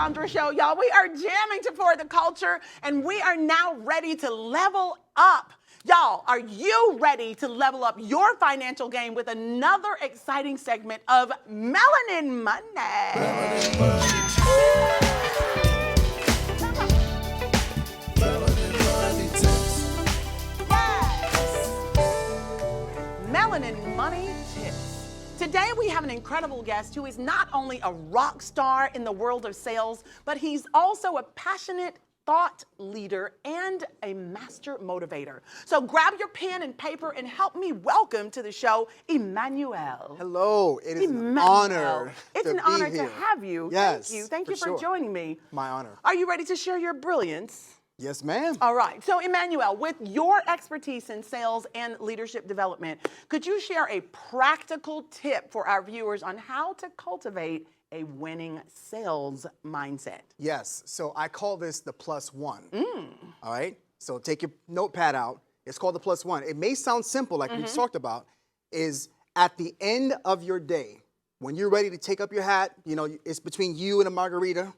Sisaundra Show, y'all. We are jamming to for the culture, and we are now ready to level up. Y'all, are you ready to level up your financial game with another exciting segment of Melanin Money? Melanin Money. Melanin tips. Yes. Melanin Money tips. Today we have an incredible guest who is not only a rock star in the world of sales, but he's also a passionate thought leader and a master motivator. So grab your pen and paper and help me welcome to the show, Emmanuel. Hello, it is Emmanuel. an honor. It's an honor to have you. Yes, Thank you for sure. joining me. My honor. Are you ready to share your brilliance? Yes, ma'am. All right. So, Emmanuel, with your expertise in sales and leadership development, could you share a practical tip for our viewers on how to cultivate a winning sales mindset? Yes, so I call this the +1. All right, so take your notepad out. It's called the +1. It may sound simple, like we talked about, is at the end of your day, when you're ready to take up your hat, you know, it's between you and a margarita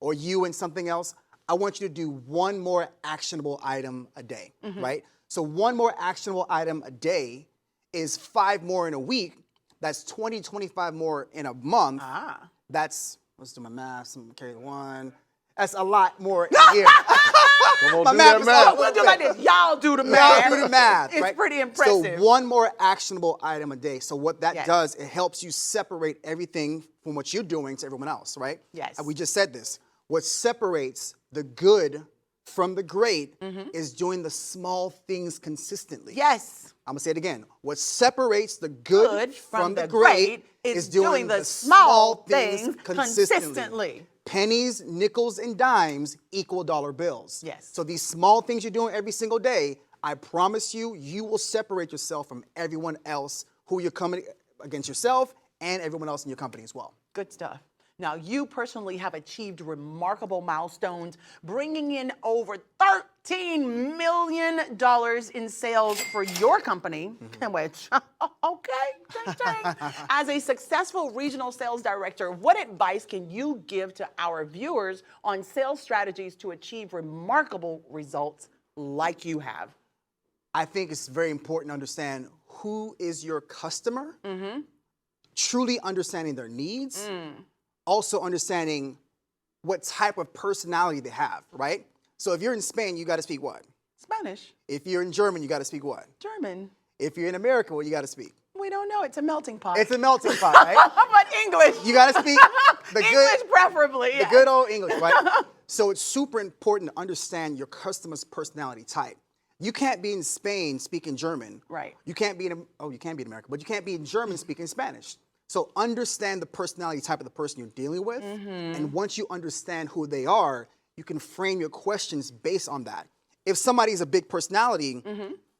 or you and something else, I want you to do one more actionable item a day, right? So one more actionable item a day is 5 more in a week. That's 20, 25 more in a month. That's, let's do my math, carry 1. That's a lot more a year. My math is all We'll do it like this. Y'all do the math. Y'all do the math, It's right? pretty impressive. So one more actionable item a day. So what that does, it helps you separate everything from what you're doing to everyone else, right? Yes. And we just said this. What separates the good from the great is doing the small things consistently. Yes. I'm gonna say it again. What separates the good from the great is doing the small small things consistently. Pennies, nickels, and dimes equal dollar bills. Yes. So these small things you're doing every single day, I promise you, you will separate yourself from everyone else who you're coming against yourself and everyone else in your company as well. Good stuff. Now, you personally have achieved remarkable milestones, bringing in over $13 million in sales for your company, which, okay, dang. As a successful regional sales director, what advice can you give to our viewers on sales strategies to achieve remarkable results like you have? I think it's very important to understand who is your customer, truly understanding their needs, also understanding what type of personality they have, right? So if you're in Spain, you got to speak what? Spanish. If you're in German, you got to speak what? German. If you're in America, what you got to speak? We don't know. It's a melting pot. It's a melting pot, right? But English. You got to speak the English preferably. the good old English, right? So it's super important to understand your customer's personality type. You can't be in Spain speaking German. Right. You can't be you can be in America, but you can't be in German speaking Spanish. So understand the personality type of the person you're dealing with. And once you understand who they are, you can frame your questions based on that. If somebody's a big personality,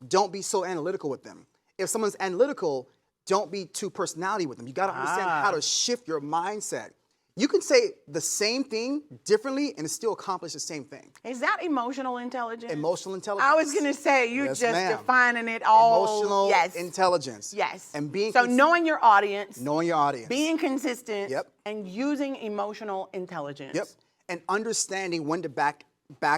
don't be so analytical with them. If someone's analytical, don't be too personality with them. You got to understand how to shift your mindset. You can say the same thing differently and still accomplish the same thing. Is that emotional intelligence? Emotional intelligence. I was going to say, you Yes, just ma'am. defining it all. Emotional intelligence. Yes. And being so knowing your audience. knowing your audience. Being consistent. Yep. And using emotional intelligence. Yep. And understanding when to back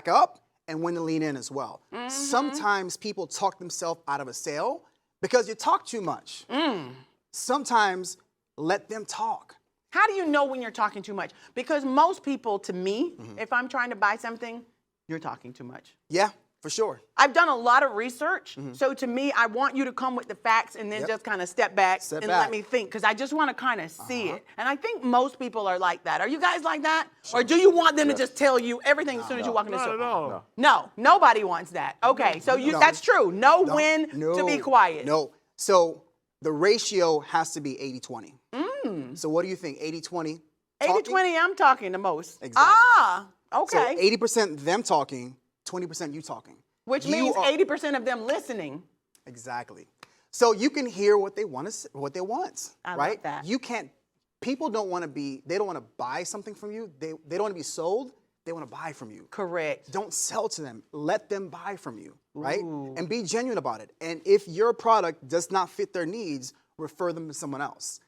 up and when to lean in as well. Sometimes people talk themselves out of a sale because you talk too much. Sometimes let them talk. How do you know when you're talking too much? Because most people, to me, if I'm trying to buy something, you're talking too much. Yeah, for sure. I've done a lot of research. So to me, I want you to come with the facts and then just kind of step back and let me think, because I just want to kind of see it. And I think most people are like that. Are you guys like that? Sure. Or do you want them to just tell you everything as soon as you walk in the store? No, nobody wants that. Okay, so that's true. Know when to be quiet. No. So the ratio has to be 80-20. So what do you think? 80-20? 80-20, I'm talking the most. Exactly. Ah, okay. So 80% them talking, 20% you talking. Which means 80% of them listening. Exactly. So you can hear what they want to, what they want, I right? love that. You can't. People don't want to be. They don't want to buy something from you. They don't want to be sold. They want to buy from you. Correct. Don't sell to them. Let them buy from you, right? Ooh. And be genuine about it. And if your product does not fit their needs, refer them to someone else.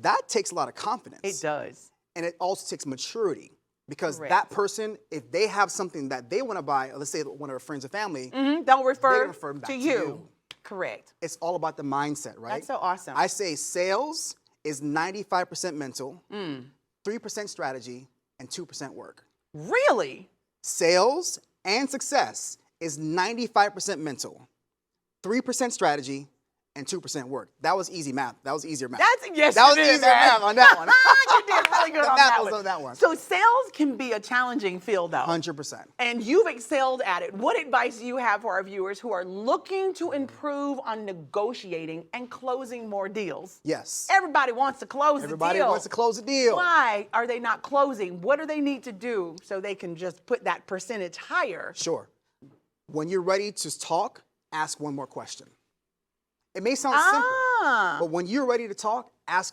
That takes a lot of confidence. It does. And it also takes maturity. Because Correct. that person, if they have something that they want to buy, let's say one of our friends or family, They'll refer they're gonna refer back to to you. you. Correct. It's all about the mindset, right? That's so awesome. I say sales is 95% mental, Mm. 3% strategy, and 2% work. Really? Sales and success is 95% mental, 3% strategy, and 2% work. That was easy math. That was easier math. Yes, that you was did, easier man. math on that one. You did really good The on math that was one. on that one. So sales can be a challenging field, though. 100%. And you've excelled at it. What advice do you have for our viewers who are looking to improve on negotiating and closing more deals? Yes. Everybody wants to close Everybody the deal. wants to close a deal. Why are they not closing? What do they need to do so they can just put that percentage higher? Sure. When you're ready to talk, ask one more question. It may sound simple, but when you're ready to talk,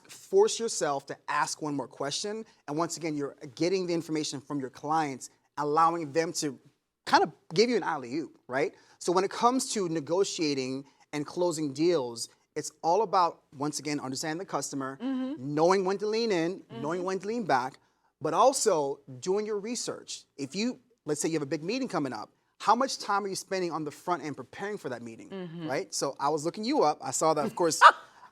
force yourself to ask one more question. And once again, you're getting the information from your clients, allowing them to kind of give you an alley-oop, right? So when it comes to negotiating and closing deals, it's all about, once again, understanding the customer, knowing when to lean in, knowing when to lean back, but also doing your research. If you, let's say you have a big meeting coming up, how much time are you spending on the front end preparing for that meeting, right? So I was looking you up. I saw that, of course,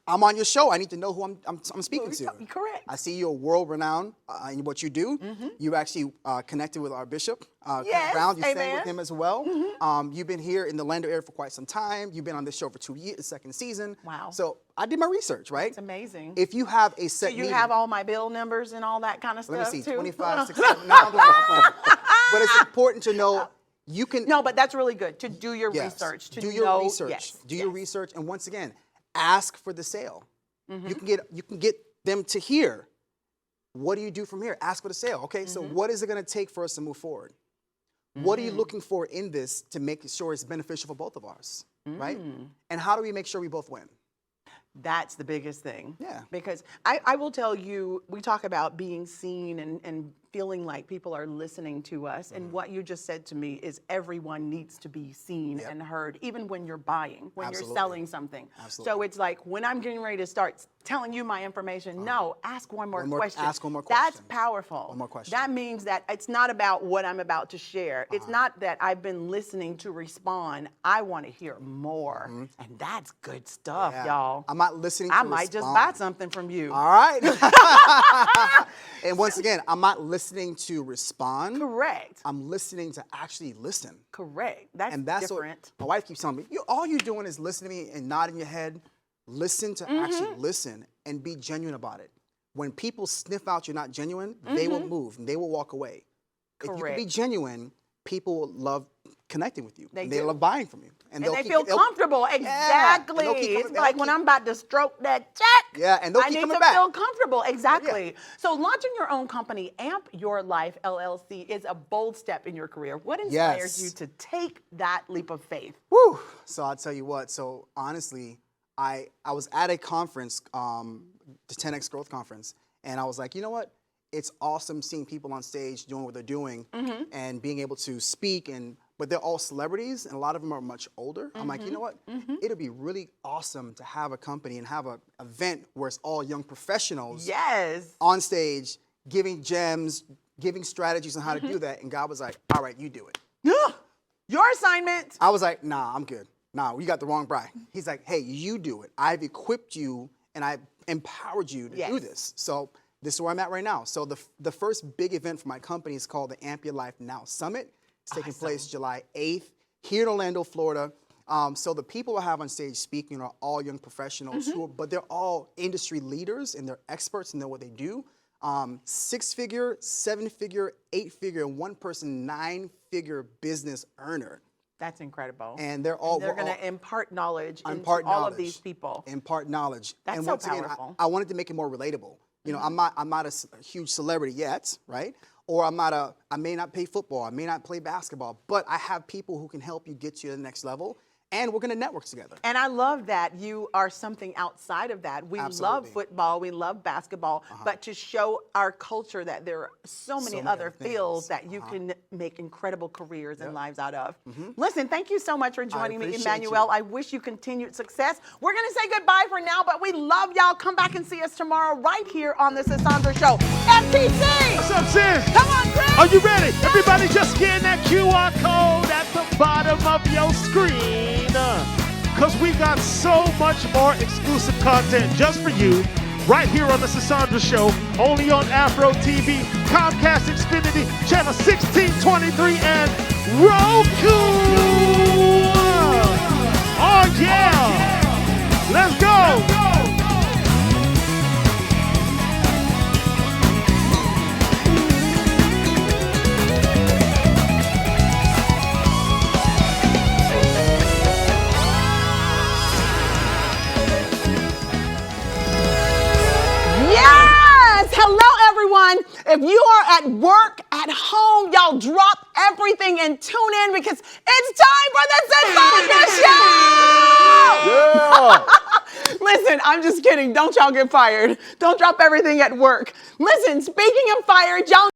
I'm on your show. I need to know who I'm speaking to. Correct. I see you're world-renowned in what you do. You actually connected with our bishop, Yes, Brown. You sang amen. with him as well. You've been here in the Orlando area for quite some time. You've been on this show for 2 years, second season. Wow. So I did my research, right? It's amazing. If you have a set Do you meeting, have all my bill numbers and all that kind of let me stuff see, too? 25, 6, 7, now I'm doing my plan. But it's important to know you can. No, but that's really good to do your Yes. research. To do your know, research. Yes, Do your yes. research, and once again, ask for the sale. You can get them to hear. What do you do from here? Ask for the sale. Okay, so what is it going to take for us to move forward? What are you looking for in this to make sure it's beneficial for both of us, right? And how do we make sure we both win? That's the biggest thing. Yeah. Because I will tell you, we talk about being seen and feeling like people are listening to us. And what you just said to me is everyone needs to be seen and heard, even when you're buying, when Absolutely. you're selling something. Absolutely. So it's like when I'm getting ready to start telling you my information, no, ask one more question. Ask one more That's question. powerful. One more question. That means that it's not about what I'm about to share. It's not that I've been listening to respond. I want to hear more. And that's good stuff, Yeah. y'all. I'm not listening to I might just respond. buy something from you. All right. And once again, I'm not listening to respond. Correct. I'm listening to actually listen. Correct. That's And that's different. what my wife keeps telling me. All you're doing is listening to me and nodding your head. Listen to actually listen and be genuine about it. When people sniff out you're not genuine, they will move and they will walk away. If you can be Correct. genuine, people will love connecting with you. They and they do. love buying from you. And they'll they keep- feel they'll- comfortable. Yeah, and Exactly. they'll keep coming- It's they'll like when keep- I'm about to stroke that check. Yeah, and they'll I keep need coming to back. feel comfortable. Exactly. So launching your own company, Amp Your Life LLC, is a bold step in your career. What inspires Yes. you to take that leap of faith? Whew. So I'll tell you what. So honestly, I was at a conference, the 10X Growth Conference, and I was like, you know what? It's awesome seeing people on stage doing what they're doing and being able to speak, but they're all celebrities, and a lot of them are much older. I'm like, you know what? It'll be really awesome to have a company and have an event where it's all young professionals Yes. on stage giving gems, giving strategies on how to do that. And God was like, all right, you do it. Your assignment. I was like, nah, I'm good. Nah, you got the wrong bride. He's like, hey, you do it. I've equipped you and I've empowered you to do this. So this is where I'm at right now. So the first big event for my company is called the Amp Your Life Now Summit. It's taking place July 8th here in Orlando, Florida. So the people I have on stage speaking are all young professionals, but they're all industry leaders and they're experts and know what they do. 6-figure, 7-figure, 8-figure, and one person 9-figure business earner. That's incredible. And they're all They're going to impart knowledge into impart all knowledge. of these people. Impart knowledge. That's and so once again, powerful. I wanted to make it more relatable. You know, I'm not a huge celebrity yet, right? Or I may not play football, I may not play basketball, but I have people who can help you get to the next level. and we're going to network together. And I love that you are something outside of that. We love Absolutely. football, we love basketball, but to show our culture that there are so many other things. fields that you can make incredible careers and lives out of. Listen, thank you so much for joining me, appreciate Emmanuel. you. I wish you continued success. We're going to say goodbye for now, but we love y'all. Come back and see us tomorrow right here on the Sisaundra Show. FTC! What's up, sis? Come on, Chris! Are you ready? Everybody just scan that QR code at the bottom of your screen. Because we got so much more exclusive content just for you right here on the Sisaundra Show, only on Afro TV, Comcast Xfinity, channel 1623, and Roku. Oh, yeah. Let's go. Yes! Hello, everyone. If you are at work, at home, y'all drop everything and tune in because it's time for the Sisaundra Show! Yeah. Listen, I'm just kidding. Don't y'all get fired. Don't drop everything at work. Listen, speaking of fired, y'all